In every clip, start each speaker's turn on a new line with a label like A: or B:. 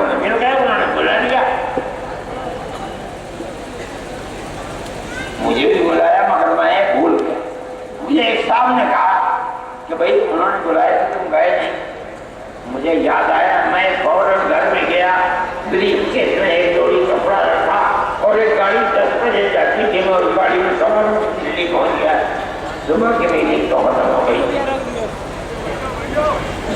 A: میں مل گئے، انہوں نے بلا لیا، مجھے بھی بلایا مگر میں بھول گیا۔ مجھے ایک صاحب نے کہا کہ بھائی انہوں نے بلایا تو تم گئے نہیں۔ مجھے یاد آیا، میں فوراً گھر میں گیا، بریف کیس میں ایک جوڑی کپڑا رکھا اور ایک گاڑی 10 بجے جاتی تھی، میں اس گاڑی میں سوار دلی پہنچ گیا۔ صبح کی میٹنگ تو ختم ہو گئی،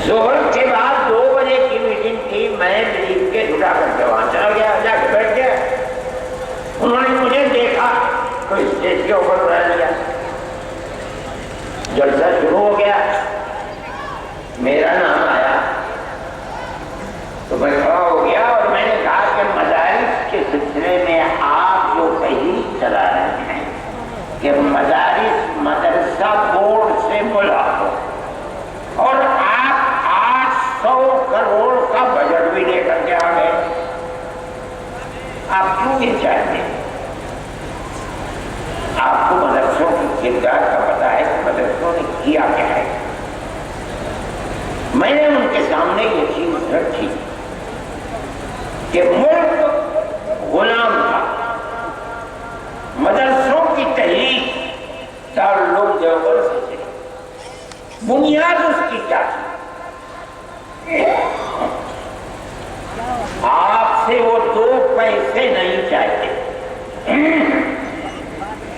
A: ظہر کے بعد 2 بجے کی میٹنگ تھی، میں بریف کیس اٹھا کر کے وہاں چلا گیا، جا کے بیٹھ گیا۔ انہوں نے مجھے دیکھا تو اسٹیج کے اوپر بلا لیا، جلسہ شروع ہو گیا، میرا نام آیا تو میں کھڑا ہو گیا اور میں نے کہا کہ مدارس کے سلسلے میں آپ جو تحریک چلا رہے ہیں کہ مدارس مدرسہ بورڈ سے ملحق ہو اور آپ 800 کروڑ کا بجٹ بھی لے کر کے آ گئے، آپ کیوں یہ چاہتے ہیں؟ آپ کو مدرسوں کی کردار کا پتہ ہے کہ مدرسوں نے کیا کیا ہے؟ میں نے ان کے سامنے یہ چیز رکھی کہ ملک غلام تھا، مدرسوں کی تحریک دارالعلوم دیوبند سے تھی، بنیاد اس کی کیا تھی؟ آپ سے وہ 2 پیسے نہیں چاہتے،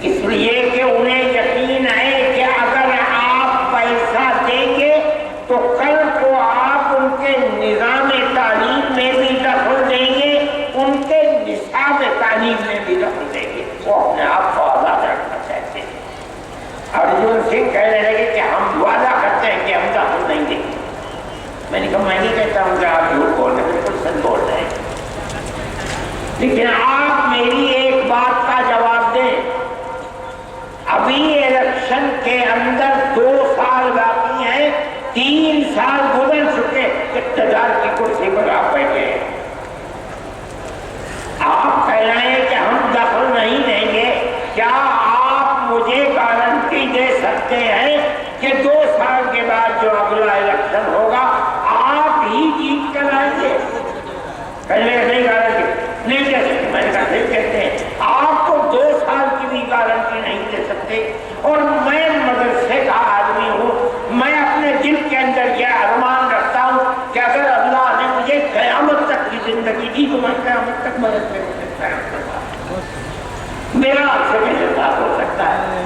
A: اس لیے کہ انہیں یقین ہے کہ اگر آپ پیسہ دیں گے تو کل کو آپ ان کے نظام تعلیم میں بھی دخل دیں گے، ان کے نصاب تعلیم میں بھی دخل دیں گے۔ وہ اپنے آپ کو آزاد رکھنا چاہتے ہیں۔ ارجن سنگھ کہنے لگے کہ ہم وعدہ کرتے ہیں کہ ہم دخل نہیں دیں گے۔ میں نے کہا میں نہیں کہتا ہوں کہ آپ جھوٹ بول رہے ہیں، بالکل سچ بول رہے ہیں، لیکن آپ میری ایک بات کا جواب دیں، ابھی الیکشن کے اندر 2 سال باقی ہیں، 3 سال گزر چکے، اقتدار کی کرسی پر آپ بیٹھے ہیں، آپ کہہ رہے ہیں کہ ہم دخل نہیں دیں گے، کیا آپ مجھے گارنٹی دے سکتے ہیں کہ 2 سال کے بعد جو اگلا الیکشن ہوگا آپ ہی جیت کر آئیں گے؟ پہلے نہیں گارنٹی نہیں دے سکتے۔ میں نے کہا پھر کہتے ہیں آپ کو 2 سال کی بھی گارنٹی نہیں دے سکتے، اور میں مدرسے کا آدمی ہوں، میں اپنے دل کے اندر یہ ارمان رکھتا ہوں کہ اگر اللہ نے مجھے قیامت تک کی زندگی دی تو میں قیامت تک مدرسے میں قیام کرتا، میرا آپ سے ملاقات ہو سکتا ہے۔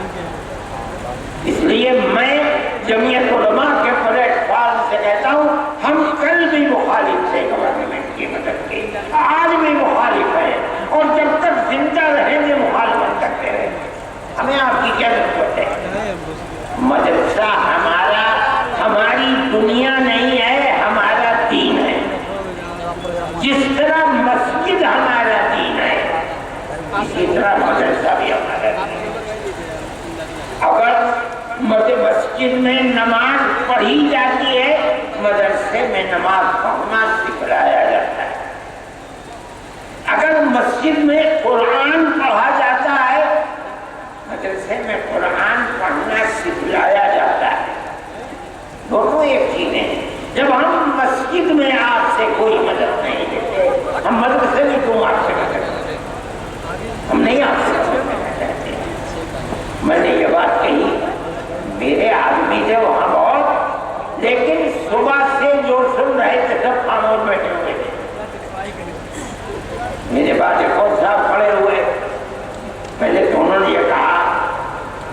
A: اس لیے میں جمعیت علماء کے پلیٹ فارم سے کہتا ہوں، ہم کل بھی مخالف تھے گورنمنٹ کی مدد کے، آج بھی مخالف ہیں، اور جب تک زندہ رہیں گے مخالفت کرتے رہیں گے۔ ہمیں آپ کی کیا ضرورت ہے؟ مدرسہ ہماری دنیا نہیں ہے، ہمارا دین ہے۔ جس طرح مسجد ہمارا دین ہے اسی طرح مدرسہ بھی ہمارا دین ہے۔ اگر مسجد میں نماز پڑھی جاتی ہے، مدرسے میں نماز پڑھنا سکھلایا جاتا ہے۔ اگر مسجد میں قرآن پڑھا جاتا ہے، مدرسے میں قرآن پڑھنا سکھلایا جاتا ہے۔ دونوں ایک چیزیں ہیں۔ جب ہم مسجد میں آپ سے کوئی مدد نہیں لیتے، ہم مدرسے میں کیوں آپ سے مدد کرتے؟ ہم نہیں آپ سے مدد کرنا چاہتے۔ میں نے یہ بات کہی، میرے آدمی تھے وہاں بہت، لیکن صبح سے جو سن رہے تھے سب خاموش بیٹھے ہوئے تھے۔ میرے بعد ایک اور صاحب کھڑے ہوئے، پہلے تو انہوں نے یہ کہا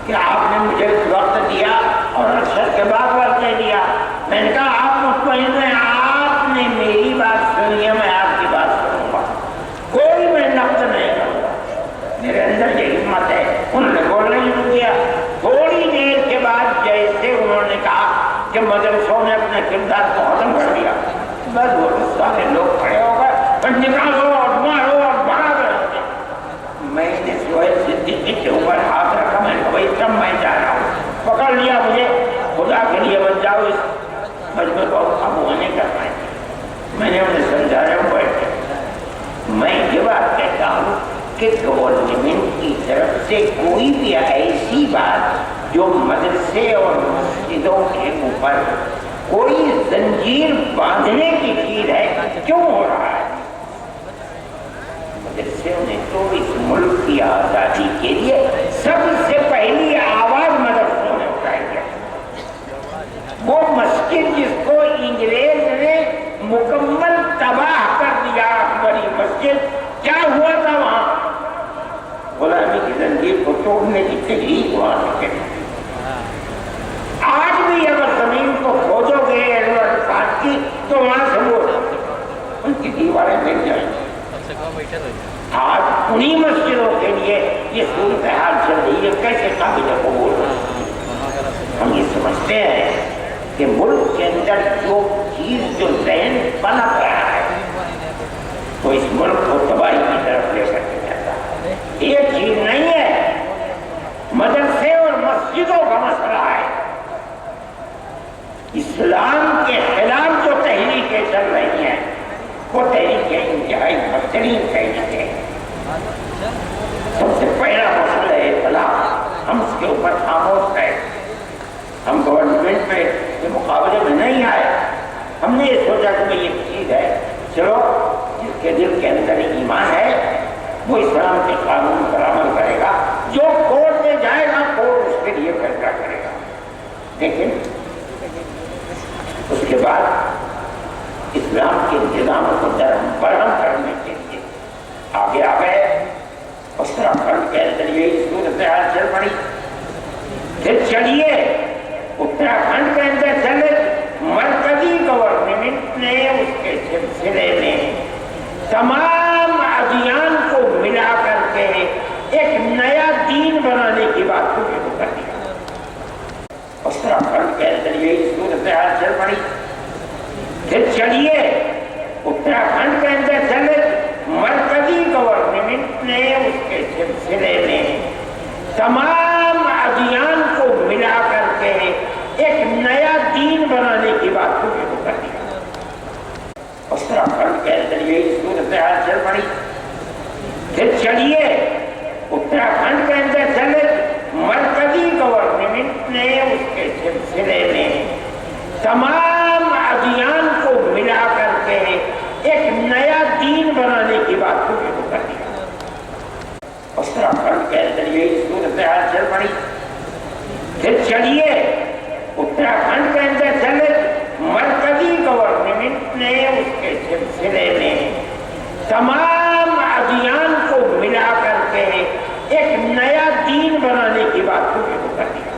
A: کہ آپ نے مجھے وقت دیا اور اکثر کے بعد وقت دے دیا۔ میں نے کہا آپ مطمئن ہیں، آپ نے میری بات سنی ہے، میں آپ کی بات سنوں گا، کوئی میں نقد نہیں کروں گا، میرے اندر یہ ہمت ہے۔ انہوں نے بولنا شروع کیا۔ تھوڑی دیر کے بعد جیسے انہوں نے کہا کہ مدرسوں نے اپنے کردار کو ختم کر دیا، بس وہ سارے لوگ کھڑے ہو گئے اور نکالو اور مارو اور بھگا گئے۔ میں نے سہیل صدیقی کے اوپر ہاتھ رکھا، میں نے کہا بھائی تب میں جا رہا ہوں، پکڑ لیا مجھے، خدا کے لیے بچ جاؤ، اس مجمع کو اب وہ نہیں کر پائیں گے۔ میں نے انہیں سمجھایا، وہ بیٹھے۔ میں یہ بات کہتا ہوں کہ گورنمنٹ کی طرف سے کوئی بھی ایسی بات جو مدرسے اور مسجدوں کے اوپر کوئی زنجیر باندھنے کی چیز ہے، کیوں ہو رہا ہے؟ کی آزادی کے لیے سب سے پہلی آواز مدرسوں نے اٹھائی ہے۔ وہ مسجد جس کو انگریز نے مکمل تباہ کر دیا، اکبری مسجد، کیا ہوا تھا وہاں؟ غلامی کی زنجیر کو توڑنے کی تحریک وہاں سے کی۔ آج بھی اگر زمین کو کھودو گے ایڈورڈ خان کی تو وہاں سے وہ ان کی دیواریں مل جائیں گی۔ آج انہی مسجدوں کے لیے یہ صورتحال چل رہی ہے، کیسے قابل قبول ہو؟ ہم یہ سمجھتے ہیں کہ ملک کے اندر جو چیز جو ذہن پنپ رہا ہے وہ اس ملک کو تباہی کی طرف لے کر کے جاتا ہے۔ یہ چیز نہیں ہے، مدرسے اور مسجدوں کا مسئلہ ہے۔ اسلام کے خلاف جو تحریکیں چل رہی ہیں وہ تحریکیں انتہائی بدترین تحریکیں ہیں۔ سب سے پہلا مسئلہ ہے طلاق، ہم اس کے اوپر خاموش ہیں، ہم گورنمنٹ پہ کے مقابلے میں نہیں آئے۔ ہم نے یہ سوچا کہ یہ چیز ہے، چلو جس کے دل کے اندر ایمان ہے وہ اسلام کے قانون پر عمل کرے گا، جو کورٹ میں جائے گا کورٹ اس کے لیے فیصلہ کرے گا۔ لیکن اس کے بعد اسلام کے انتظاموں کو برہم کرنے کے لیے آگے آ گئے۔ اتراکھنڈ کے اندر یہی صورتحال چل پڑی۔ پھر چلیے اتراکھنڈ کے اندر چلے، مرکزی گورنمنٹ نے اس کے سلسلے میں تمام ادیان کو ملا کر کے ایک نیا دین بنانے کی بات کو شروع کر دیا۔ اتراکھنڈ کے اندر یہی صورتحال چل پڑی۔ پھر چلیے اتراکھنڈ کے اندر چلے، مرکزی گورنمنٹ نے اس کے سلسلے میں تمام ادیان کو ملا کر کے ایک نیا دین بنانے کی بات کو شروع کر دیا۔ اتراکھنڈ کے اندر یہی صورتحال چل پڑی۔ پھر چلیے اتراکھنڈ کے اندر چلے، مرکزی گورنمنٹ نے اس کے سلسلے میں تمام ادیان کو ملا کر کے ایک نیا دین بنانے کی بات کو شروع کر دیا۔ اتراکھنڈ کے اندر یہی صورتحال چل پڑی۔ پھر چلیے اتراکھنڈ کے اندر چلے، مرکزی گورنمنٹ نے اس کے سلسلے میں تمام ادیان کو ملا کر کے ایک نیا دین بنانے کی بات کو شروع کر دیا۔